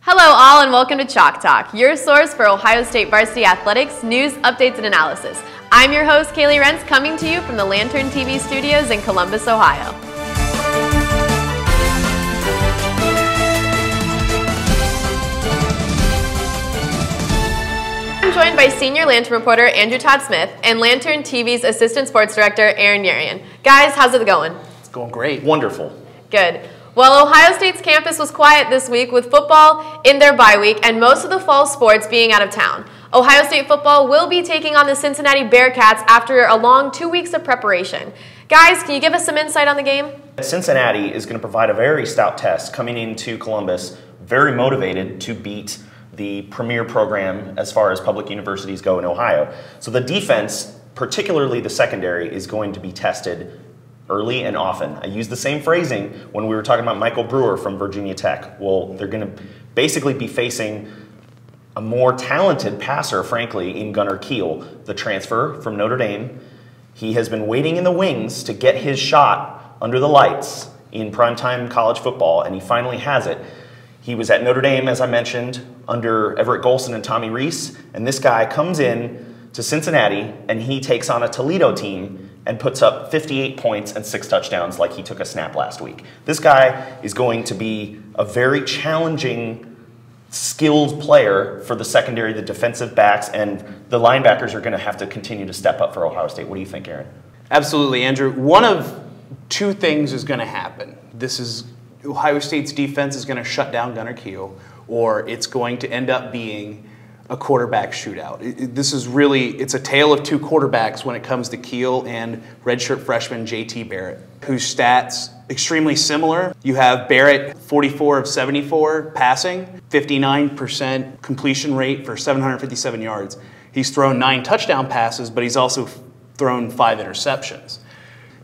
Hello all and welcome to Chalk Talk, your source for Ohio State varsity athletics, news, updates, and analysis. I'm your host, Kaley Rentz, coming to you from the Lantern TV studios in Columbus, Ohio. I'm joined by senior Lantern reporter Andrew Todd Smith and Lantern TV's assistant sports director Aaron Yarian. Guys, how's it going? It's going great. Wonderful. Good. Well, Ohio State's campus was quiet this week with football in their bye week and most of the fall sports being out of town. Ohio State football will be taking on the Cincinnati Bearcats after a long 2 weeks of preparation. Guys, can you give us some insight on the game? Cincinnati is going to provide a very stout test coming into Columbus, very motivated to beat the premier program as far as public universities go in Ohio. So the defense, particularly the secondary, is going to be tested early and often. I used the same phrasing when we were talking about Michael Brewer from Virginia Tech. Well, they're going to basically be facing a more talented passer, frankly, in Gunnar Kiel, the transfer from Notre Dame. He has been waiting in the wings to get his shot under the lights in primetime college football, and he finally has it. He was at Notre Dame, as I mentioned, under Everett Golson and Tommy Rees, and this guy comes in to Cincinnati, and he takes on a Toledo team and puts up 58 points and 6 touchdowns like he took a snap last week. This guy is going to be a very challenging, skilled player for the secondary, the defensive backs, and the linebackers are going to have to continue to step up for Ohio State. What do you think, Aaron? Absolutely, Andrew. One of two things is going to happen. This is Ohio State's defense is going to shut down Gunnar Kiel, or it's going to end up being a quarterback shootout. It's a tale of two quarterbacks when it comes to Kiel and redshirt freshman JT Barrett, whose stats extremely similar. You have Barrett 44 of 74 passing, 59% completion rate for 757 yards. He's thrown 9 touchdown passes, but he's also thrown 5 interceptions.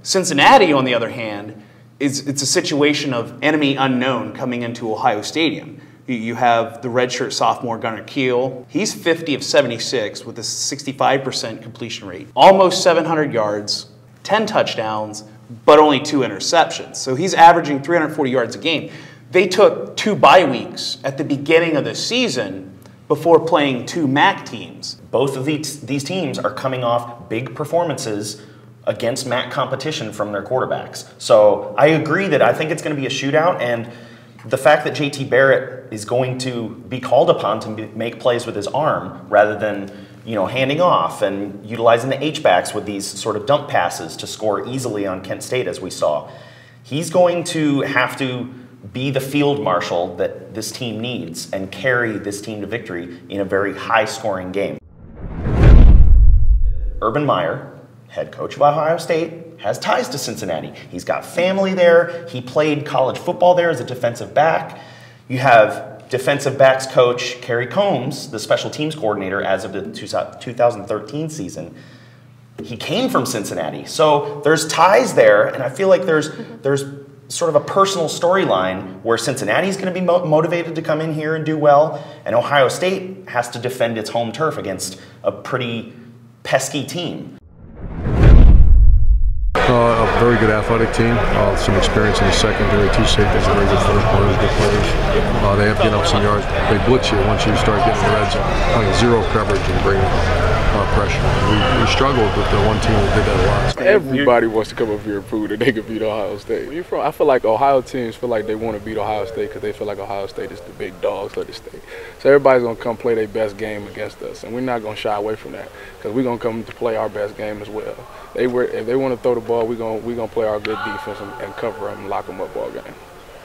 Cincinnati, on the other hand, it's a situation of enemy unknown coming into Ohio Stadium. You have the redshirt sophomore Gunnar Kiel. He's 50 of 76 with a 65% completion rate. Almost 700 yards, 10 touchdowns, but only 2 interceptions. So he's averaging 340 yards a game. They took 2 bye weeks at the beginning of the season before playing 2 MAC teams. Both of these teams are coming off big performances against MAC competition from their quarterbacks. So I agree that I think it's going to be a shootout, and the fact that JT Barrett is going to be called upon to make plays with his arm rather than, handing off and utilizing the H-backs with these sort of dump passes to score easily on Kent State, as we saw, he's going to have to be the field marshal that this team needs and carry this team to victory in a very high-scoring game. Urban Meyer, head coach of Ohio State, has ties to Cincinnati. He's got family there. He played college football there as a defensive back. You have defensive backs coach Kerry Combs, the special teams coordinator as of the 2013 season. He came from Cincinnati. So there's ties there, and I feel like there's sort of a personal storyline where Cincinnati's going to be motivated to come in here and do well, and Ohio State has to defend its home turf against a pretty pesky team. A very good athletic team, some experience in the secondary. Two safeties are very good footballers, good players. They have to get up some yards. They blitz you once you start getting the red zone, playing zero coverage and bringing pressure. We struggled with the one team that did that a lot. Everybody wants to come up here and prove that they can beat Ohio State. Where you from? I feel like Ohio teams feel like they want to beat Ohio State because they feel like Ohio State is the big dogs of the state. So everybody's going to come play their best game against us, and we're not going to shy away from that because we're going to come to play our best game as well. If they want to throw the ball, we're gonna play our good defense and cover them and lock them up all game.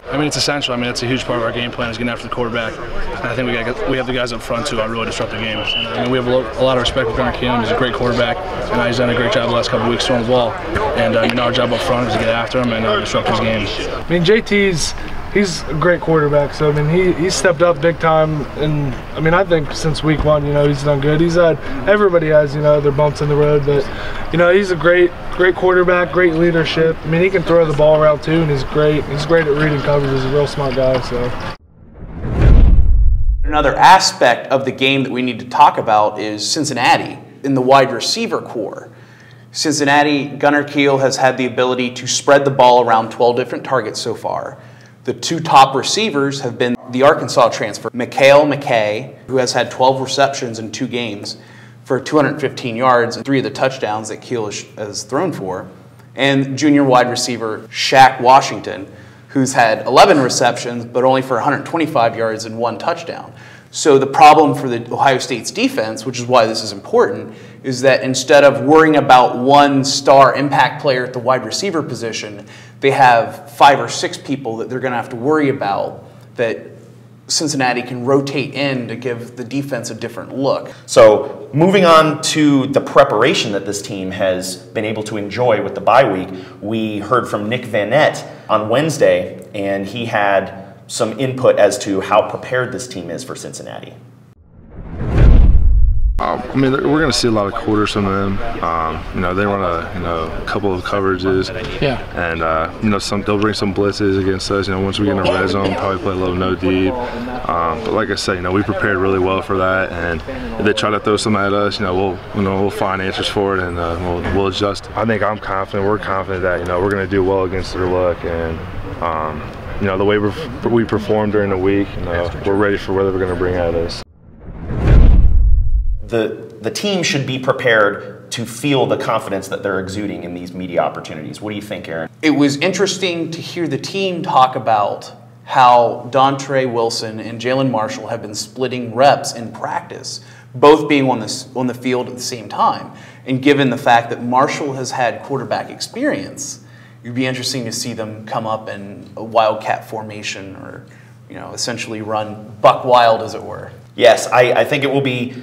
I mean, it's essential. I mean, it's a huge part of our game plan is getting after the quarterback. And I think we have the guys up front to really disrupt the game. I mean, we have a lot of respect for Gunnar Kiel. He's a great quarterback, and he's done a great job the last couple of weeks throwing the ball. And our job up front is to get after him and disrupt his game. I mean, he's a great quarterback. So I mean, he stepped up big time, and I mean, I think since week 1, he's done good. Everybody has their bumps in the road, but he's a great quarterback, great leadership. I mean, he can throw the ball around too, and he's great. He's great at reading coverage. He's a real smart guy. So another aspect of the game that we need to talk about is Cincinnati in the wide receiver core. Cincinnati, Gunnar Kiel has had the ability to spread the ball around 12 different targets so far. The two top receivers have been the Arkansas transfer, McKay, who has had 12 receptions in 2 games for 215 yards and 3 of the touchdowns that Keel has thrown for, and junior wide receiver Shaq Washington, who's had 11 receptions but only for 125 yards and 1 touchdown. So the problem for the Ohio State's defense, which is why this is important, is that instead of worrying about one star impact player at the wide receiver position, they have 5 or 6 people that they're going to have to worry about that Cincinnati can rotate in to give the defense a different look. So moving on to the preparation that this team has been able to enjoy with the bye week, we heard from Nick Vannett on Wednesday, and he had some input as to how prepared this team is for Cincinnati. I mean, we're going to see a lot of quarters from them. You know, they run a couple of coverages. Yeah. And they'll bring some blitzes against us. You know, once we get in the red zone, probably play a little no deep. But like I said, you know, we prepared really well for that. And if they try to throw some at us, we'll find answers for it, and we'll adjust. I think I'm confident. We're confident that we're going to do well against their luck, and the way we performed during the week, we're ready for whatever they're going to bring at us. The team should be prepared to feel the confidence that they're exuding in these media opportunities. What do you think, Aaron? It was interesting to hear the team talk about how Dontre Wilson and Jalen Marshall have been splitting reps in practice, both being on the field at the same time. And given the fact that Marshall has had quarterback experience, it'd be interesting to see them come up in a wildcat formation, or essentially run buck wild, as it were. Yes, I think it will be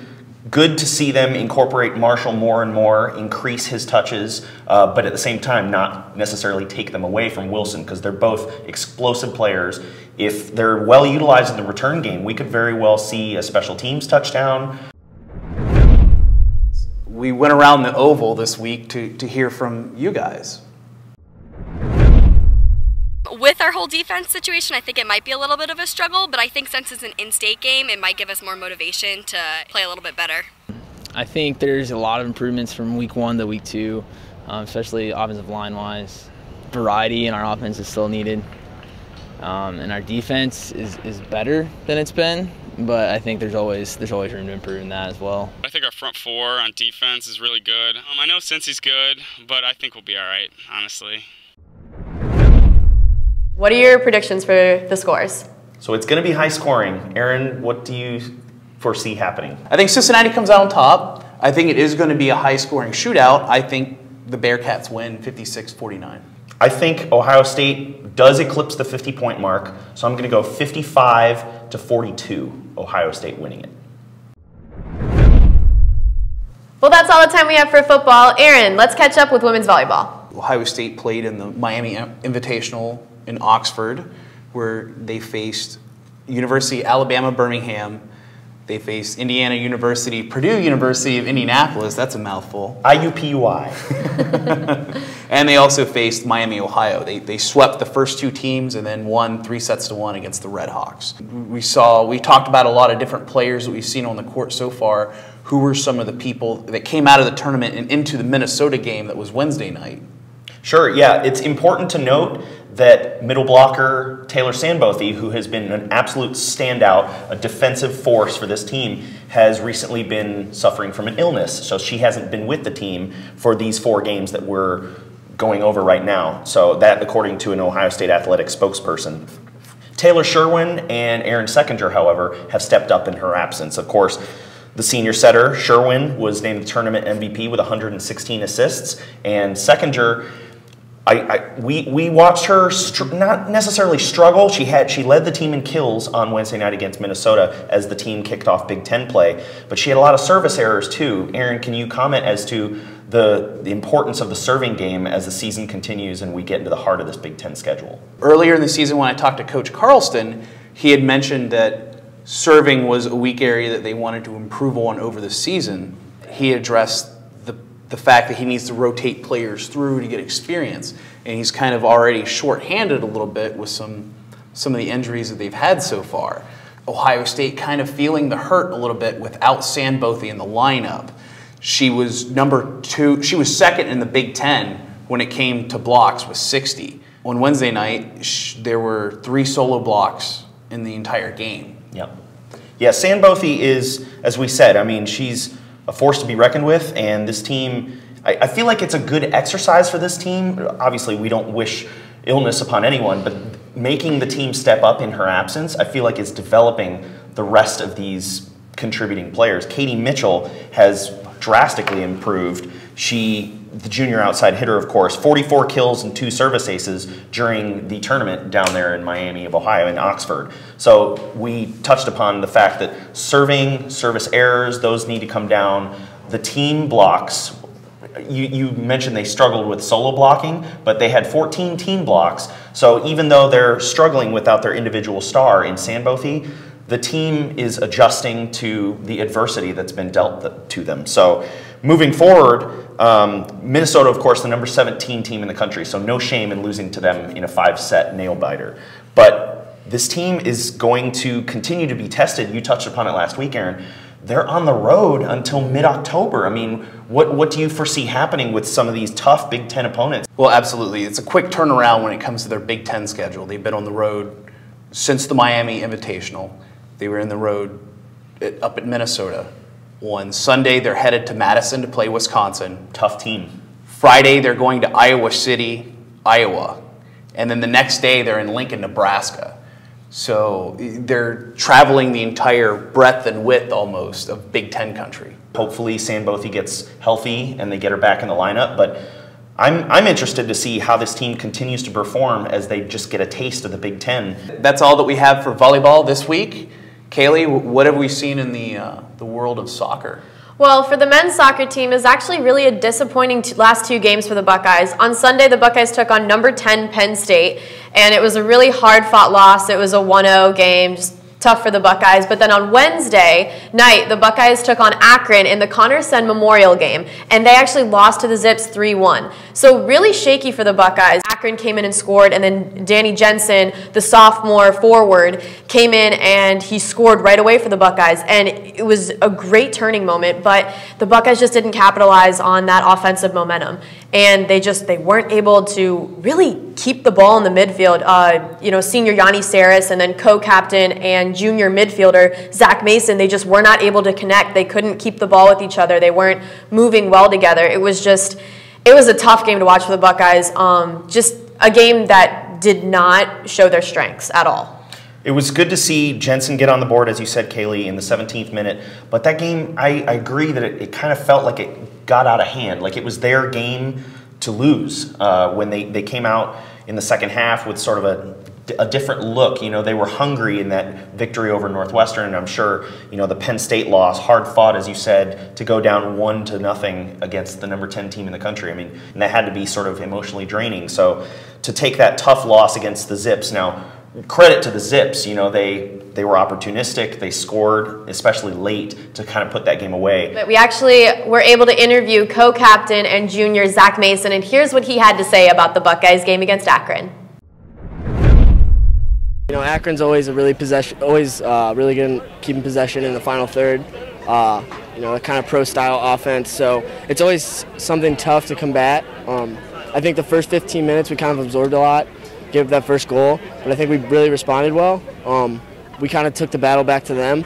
good to see them incorporate Marshall more and more, increase his touches, but at the same time not necessarily take them away from Wilson, because they're both explosive players. If they're well utilized in the return game, we could very well see a special teams touchdown. We went around the oval this week to hear from you guys. With our whole defense situation, I think it might be a little bit of a struggle, but I think since it's an in-state game, it might give us more motivation to play a little bit better. I think there's a lot of improvements from week 1 to week 2, especially offensive line-wise. Variety in our offense is still needed, and our defense is better than it's been, but I think there's always room to improve in that as well. I think our front 4 on defense is really good. I know Cincy's good, but I think we'll be all right, honestly. What are your predictions for the scores? So it's going to be high scoring. Aaron, what do you foresee happening? I think Cincinnati comes out on top. I think it is going to be a high scoring shootout. I think the Bearcats win 56-49. I think Ohio State does eclipse the 50-point mark, so I'm going to go 55-42, Ohio State winning it. Well, that's all the time we have for football. Aaron, let's catch up with women's volleyball. Ohio State played in the Miami Invitational in Oxford, where they faced University of Alabama Birmingham. They faced Indiana University, Purdue University of Indianapolis. That's a mouthful. IUPUI. And they also faced Miami, Ohio. They swept the first 2 teams and then won 3-1 against the Red Hawks. We talked about a lot of different players that we've seen on the court so far. Who were some of the people that came out of the tournament and into the Minnesota game that was Wednesday night? Sure, yeah. It's important to note that middle blocker Taylor Sandbothy, who has been an absolute standout, a defensive force for this team, has recently been suffering from an illness. So she hasn't been with the team for these 4 games that we're going over right now. So that, according to an Ohio State athletic spokesperson. Taylor Sherwin and Aaron Seckinger, however, have stepped up in her absence. Of course, the senior setter, Sherwin, was named the tournament MVP with 116 assists, and Seckinger, we watched her not necessarily struggle. She led the team in kills on Wednesday night against Minnesota as the team kicked off Big Ten play, but she had a lot of service errors too. Aaron, can you comment as to the importance of the serving game as the season continues and we get into the heart of this Big Ten schedule? Earlier in the season, when I talked to Coach Carlston, he had mentioned that serving was a weak area that they wanted to improve on over the season. He addressed the fact that he needs to rotate players through to get experience, and he's kind of already shorthanded a little bit with some of the injuries that they've had so far. Ohio State kind of feeling the hurt a little bit without Sandbothy in the lineup. She was #2. She was second in the Big Ten when it came to blocks with 60. on Wednesday night, there were 3 solo blocks in the entire game. Yep. Yeah, Sandbothy is, as we said, I mean, she's a force to be reckoned with, and this team, I feel like it's a good exercise for this team. Obviously, we don't wish illness upon anyone, but making the team step up in her absence, I feel like it's developing the rest of these contributing players. Katie Mitchell has drastically improved. The junior outside hitter, of course, 44 kills and 2 service aces during the tournament down there in Miami of Ohio, in Oxford. So we touched upon the fact that service errors, those need to come down. The team blocks, you mentioned they struggled with solo blocking, but they had 14 team blocks. So even though they're struggling without their individual star in Sandbothy, the team is adjusting to the adversity that's been dealt to them. So moving forward, Minnesota, of course, the number 17 team in the country, so no shame in losing to them in a 5-set nail-biter. But this team is going to continue to be tested. You touched upon it last week, Aaron. They're on the road until mid-October. I mean, what do you foresee happening with some of these tough Big Ten opponents? Well, absolutely. It's a quick turnaround when it comes to their Big Ten schedule. They've been on the road since the Miami Invitational. They were in the road up at Minnesota. On Sunday, they're headed to Madison to play Wisconsin. Tough team. Friday, they're going to Iowa City, Iowa. And then the next day, they're in Lincoln, Nebraska. So they're traveling the entire breadth and width almost of Big Ten country. Hopefully Sandbothy gets healthy and they get her back in the lineup. But I'm interested to see how this team continues to perform as they just get a taste of the Big Ten. That's all that we have for volleyball this week. Kaley, what have we seen in the world of soccer? Well, for the men's soccer team, it's actually really a disappointing last 2 games for the Buckeyes. On Sunday, the Buckeyes took on number 10 Penn State, and it was a really hard-fought loss. It was a 1-0 game, just tough for the Buckeyes. But then on Wednesday night, the Buckeyes took on Akron in the Connor Sen Memorial game, and they actually lost to the Zips 3-1. So really shaky for the Buckeyes. Akron came in and scored, and then Danny Jensen, the sophomore forward, came in and he scored right away for the Buckeyes. And it was a great turning moment, but the Buckeyes just didn't capitalize on that offensive momentum. And they weren't able to really keep the ball in the midfield. Senior Yanni Saris and then co-captain and junior midfielder Zach Mason, they just were not able to connect. They couldn't keep the ball with each other. They weren't moving well together. It was a tough game to watch for the Buckeyes. Just a game that did not show their strengths at all. It was good to see Jensen get on the board, as you said, Kaley, in the 17th minute. But that game, I agree that it kind of felt like it got out of hand. Like it was their game to lose when they came out in the second half with sort of a different look. You know, they were hungry in that victory over Northwestern. And I'm sure, the Penn State loss, hard fought, as you said, to go down 1-0 against the number 10 team in the country. I mean, and that had to be sort of emotionally draining. So to take that tough loss against the Zips, now, credit to the Zips, they were opportunistic. They scored, especially late, to kind of put that game away. But we actually were able to interview co-captain and junior Zach Mason, and here's what he had to say about the Buckeyes game against Akron. Akron's always really good at keeping possession in the final third. A kind of pro-style offense, so it's always something tough to combat. I think the first 15 minutes we kind of absorbed a lot. Gave that first goal, but I think we really responded well. We kind of took the battle back to them,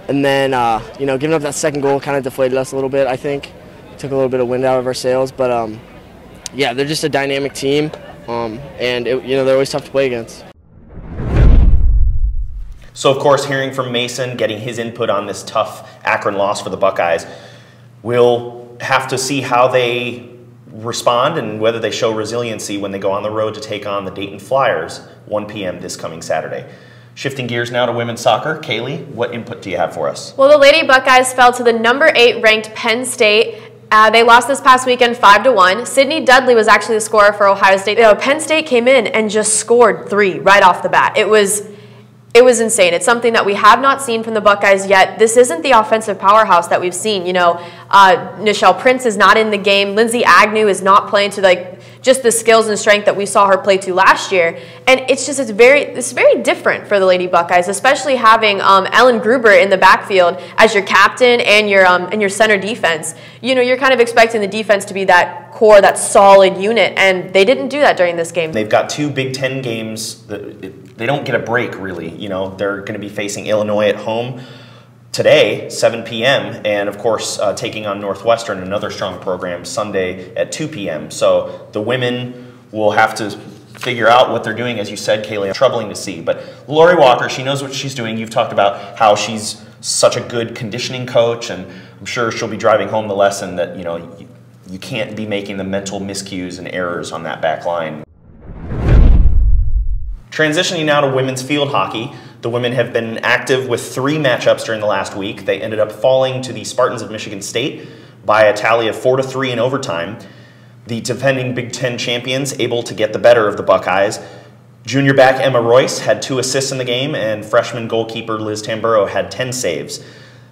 and then giving up that second goal kind of deflated us a little bit. I think took a little bit of wind out of our sails, but yeah, they're just a dynamic team, and they're always tough to play against. So of course, hearing from Mason, getting his input on this tough Akron loss for the Buckeyes, we'll have to see how they respond and whether they show resiliency when they go on the road to take on the Dayton Flyers, 1 p.m. this coming Saturday. Shifting gears now to women's soccer. Kaley, what input do you have for us? Well, the Lady Buckeyes fell to the number 8 ranked Penn State. They lost this past weekend 5-1. Sydney Dudley was actually the scorer for Ohio State. Penn State came in and just scored 3 right off the bat. It was insane. It's something that we have not seen from the Buckeyes yet. This isn't the offensive powerhouse that we've seen. Nichelle Prince is not in the game. Lindsay Agnew is not playing to just the skills and strength that we saw her play to last year. And it's very different for the Lady Buckeyes, especially having Ellen Gruber in the backfield as your captain and your center defense. You're kind of expecting the defense to be that core, that solid unit, and they didn't do that during this game. They've got 2 Big Ten games. They don't get a break, really. You know, they're going to be facing Illinois at home today, 7 p.m., and of course taking on Northwestern, another strong program, Sunday at 2 p.m. So the women will have to figure out what they're doing, as you said, Kaley. Troubling to see. But Lori Walker, she knows what she's doing. You've talked about how she's such a good conditioning coach, and I'm sure she'll be driving home the lesson that, you know, you can't be making the mental miscues and errors on that back line. Transitioning now to women's field hockey, the women have been active with 3 matchups during the last week. They ended up falling to the Spartans of Michigan State by a tally of 4-3 in overtime. The defending Big Ten champions able to get the better of the Buckeyes. Junior back Emma Royce had 2 assists in the game, and freshman goalkeeper Liz Tamburo had 10 saves.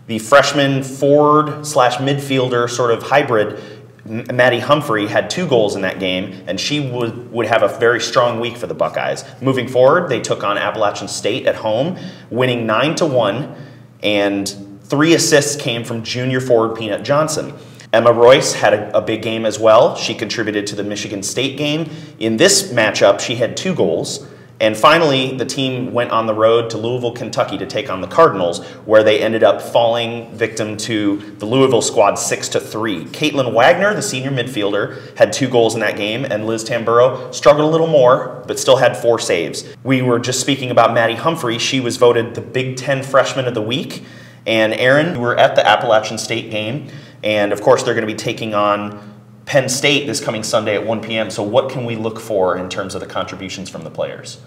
The freshman forward/midfielder sort of hybrid Maddie Humphrey had 2 goals in that game, and she would have a very strong week for the Buckeyes. Moving forward, they took on Appalachian State at home, winning 9-1, and 3 assists came from junior forward Peanut Johnson. Emma Royce had a big game as well. She contributed to the Michigan State game. In this matchup, she had 2 goals. And finally, the team went on the road to Louisville, Kentucky to take on the Cardinals, where they ended up falling victim to the Louisville squad 6-3. Caitlin Wagner, the senior midfielder, had 2 goals in that game, and Liz Tamburo struggled a little more, but still had 4 saves. We were just speaking about Maddie Humphrey. She was voted the Big Ten Freshman of the Week. And Aaron, you were at the Appalachian State game, and of course they're going to be taking on Penn State this coming Sunday at 1 p.m. So what can we look for in terms of the contributions from the players?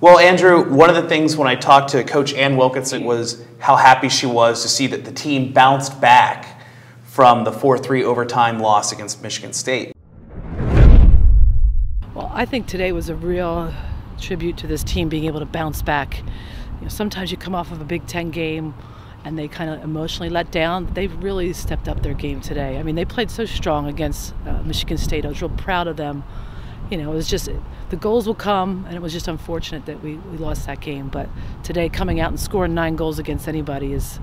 Well, Andrew, one of the things when I talked to Coach Ann Wilkinson was how happy she was to see that the team bounced back from the 4-3 overtime loss against Michigan State. Well, I think today was a real tribute to this team being able to bounce back. You know, sometimes you come off of a Big Ten game and they kind of emotionally let down. They've really stepped up their game today. I mean, they played so strong against Michigan State. I was real proud of them. You know, it was just, the goals will come, and it was just unfortunate that we lost that game. But today, coming out and scoring 9 goals against anybody is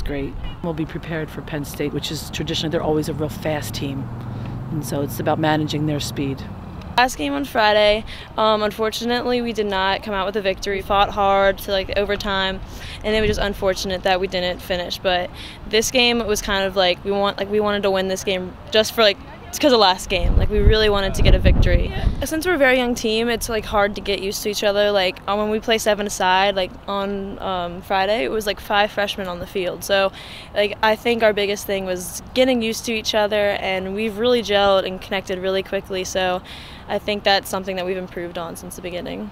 great. We'll be prepared for Penn State, which is traditionally, they're always a real fast team. And so it's about managing their speed. Last game on Friday, unfortunately we did not come out with a victory. We fought hard to like overtime, and it was just unfortunate that we didn't finish. But this game was kind of like we wanted to win this game just for like it's because of last game. Like we really wanted to get a victory. Since we're a very young team, it's like hard to get used to each other. Like when we play 7-a-side, like on Friday, it was like 5 freshmen on the field. So like I think our biggest thing was getting used to each other, and we've really gelled and connected really quickly. So I think that's something that we've improved on since the beginning.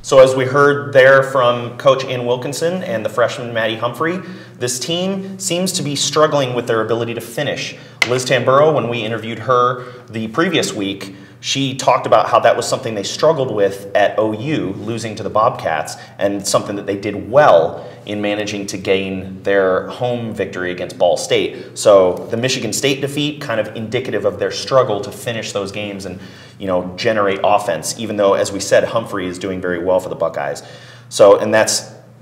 So as we heard there from Coach Ann Wilkinson and the freshman Maddie Humphrey, this team seems to be struggling with their ability to finish. Liz Tamburo, when we interviewed her the previous week, she talked about how that was something they struggled with at OU, losing to the Bobcats, and something that they did well in managing to gain their home victory against Ball State. So the Michigan State defeat, kind of indicative of their struggle to finish those games and, you know, generate offense, even though, as we said, Humphrey is doing very well for the Buckeyes. So, and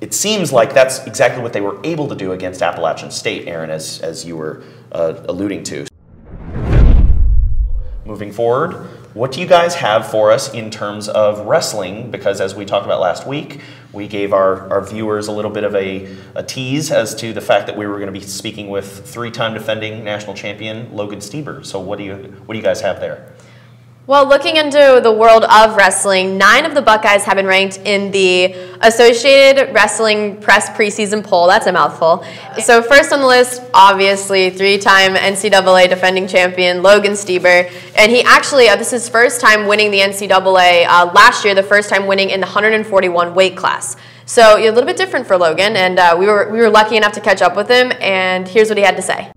it seems like that's exactly what they were able to do against Appalachian State, Aaron, as you were alluding to. Moving forward, what do you guys have for us in terms of wrestling? Because as we talked about last week, we gave our viewers a little bit of a tease as to the fact that we were going to be speaking with 3-time defending national champion Logan Stieber. So what do you guys have there? Well, looking into the world of wrestling, 9 of the Buckeyes have been ranked in the Associated Wrestling Press preseason poll. That's a mouthful. So first on the list, obviously, 3-time NCAA defending champion Logan Stieber. And he actually, this is his first time winning the NCAA. Last year, the first time winning in the 141 weight class. So a little bit different for Logan, and we were lucky enough to catch up with him, and here's what he had to say.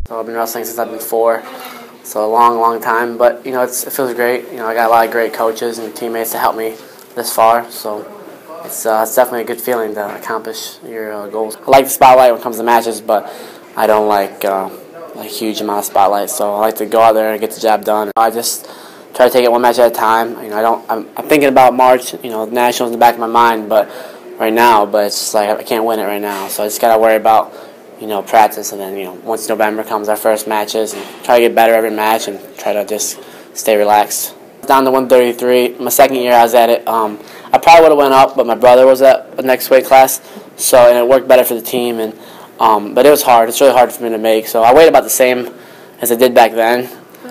So I've been wrestling since I've been 4. So a long time, but you know it feels great. You know I got a lot of great coaches and teammates to help me this far. So it's definitely a good feeling to accomplish your goals. I like the spotlight when it comes to matches, but I don't like a huge amount of spotlight. So I like to go out there and get the job done. I just try to take it one match at a time. You know I'm thinking about March. You know nationals in the back of my mind, but right now, but it's just like I can't win it right now. So I just gotta worry about practice, and then, once November comes, our first matches, and try to get better every match and try to just stay relaxed. Down to 133. My second year I was at it. I probably would have went up, but my brother was at the next weight class, and it worked better for the team. And but it was hard. It's really hard for me to make. So I weighed about the same as I did back then.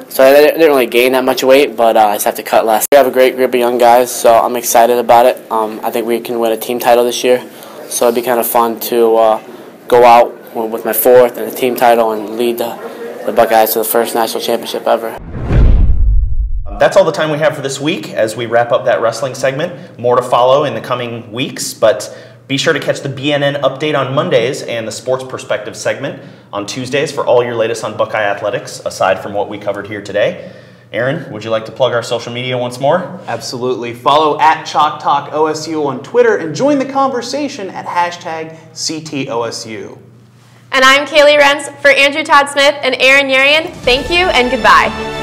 So I didn't really gain that much weight, but I just have to cut less. We have a great group of young guys, so I'm excited about it. I think we can win a team title this year, so it'd be kind of fun to go out with my fourth and a team title and lead the Buckeyes to the first national championship ever. That's all the time we have for this week as we wrap up that wrestling segment. More to follow in the coming weeks, but be sure to catch the BNN Update on Mondays and the Sports Perspective segment on Tuesdays for all your latest on Buckeye athletics, aside from what we covered here today. Aaron, would you like to plug our social media once more? Absolutely. Follow at Chalk Talk OSU on Twitter and join the conversation at #CTOSU. And I'm Kaley Rentz for Andrew Todd Smith and Aaron Yarian. Thank you and goodbye.